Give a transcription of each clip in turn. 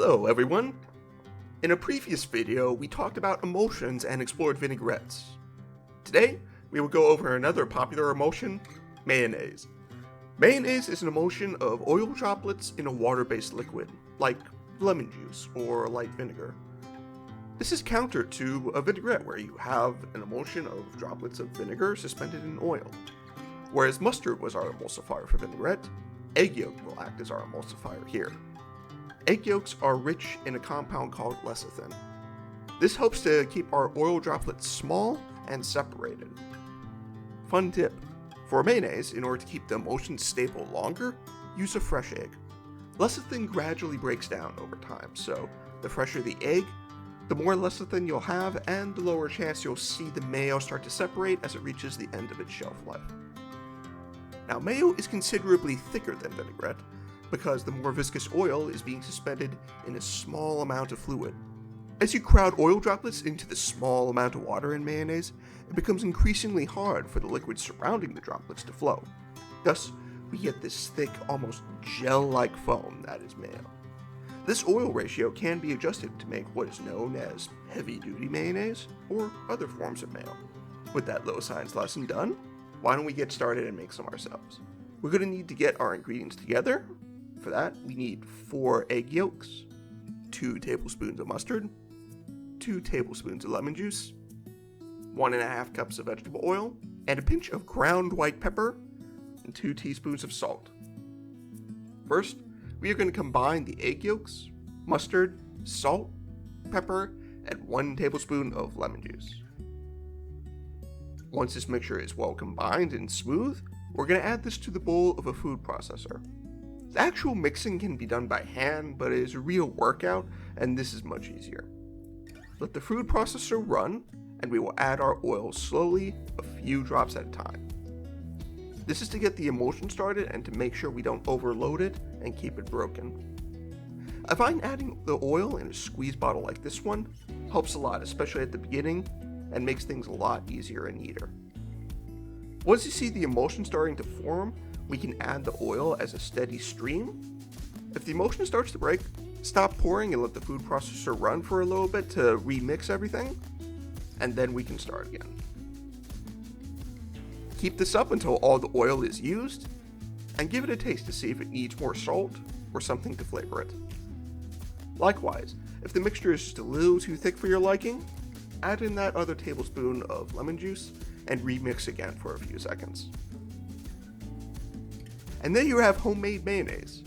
Hello everyone! In a previous video, we talked about emulsions and explored vinaigrettes. Today, we will go over another popular emulsion, mayonnaise. Mayonnaise is an emulsion of oil droplets in a water-based liquid, like lemon juice or light vinegar. This is counter to a vinaigrette where you have an emulsion of droplets of vinegar suspended in oil. Whereas mustard was our emulsifier for vinaigrette, egg yolk will act as our emulsifier here. Egg yolks are rich in a compound called lecithin. This helps to keep our oil droplets small and separated. Fun tip: for mayonnaise, in order to keep the emulsion stable longer, use a fresh egg. Lecithin gradually breaks down over time, so the fresher the egg, the more lecithin you'll have, and the lower chance you'll see the mayo start to separate as it reaches the end of its shelf life. Now, mayo is considerably thicker than vinaigrette, because the more viscous oil is being suspended in a small amount of fluid. As you crowd oil droplets into the small amount of water in mayonnaise, it becomes increasingly hard for the liquid surrounding the droplets to flow. Thus, we get this thick, almost gel-like foam that is mayo. This oil ratio can be adjusted to make what is known as heavy-duty mayonnaise or other forms of mayo. With that little science lesson done, why don't we get started and make some ourselves? We're going to need to get our ingredients together. For that, we need 4 egg yolks, 2 tablespoons of mustard, 2 tablespoons of lemon juice, 1.5 cups of vegetable oil, and a pinch of ground white pepper, and 2 teaspoons of salt. First, we are going to combine the egg yolks, mustard, salt, pepper, and 1 tablespoon of lemon juice. Once this mixture is well combined and smooth, we're going to add this to the bowl of a food processor. The actual mixing can be done by hand, but it is a real workout, and this is much easier. Let the food processor run, and we will add our oil slowly, a few drops at a time. This is to get the emulsion started and to make sure we don't overload it and keep it broken. I find adding the oil in a squeeze bottle like this one helps a lot, especially at the beginning, and makes things a lot easier and neater. Once you see the emulsion starting to form, we can add the oil as a steady stream. If the emulsion starts to break, stop pouring and let the food processor run for a little bit to remix everything, and then we can start again. Keep this up until all the oil is used, and give it a taste to see if it needs more salt or something to flavor it. Likewise, if the mixture is just a little too thick for your liking, add in that other tablespoon of lemon juice and remix again for a few seconds. And there you have homemade mayonnaise.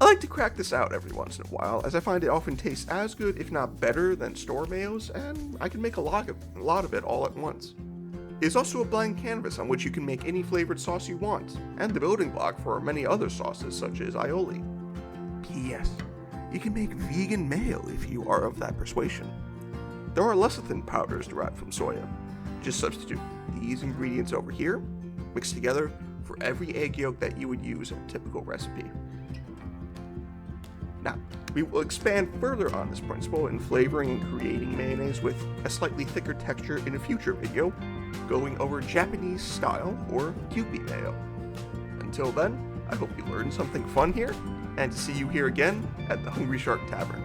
I like to crack this out every once in a while, as I find it often tastes as good, if not better, than store mayos, and I can make a lot of it all at once. It is also a blank canvas on which you can make any flavored sauce you want, and the building block for many other sauces such as aioli. P.S. You can make vegan mayo if you are of that persuasion. There are lecithin powders derived from soya. Just substitute these ingredients over here, mix together for every egg yolk that you would use in a typical recipe. Now, we will expand further on this principle in flavoring and creating mayonnaise with a slightly thicker texture in a future video, going over Japanese-style or Kewpie Mayo. Until then, I hope you learned something fun here, and to see you here again at the Hungry Shark Tavern.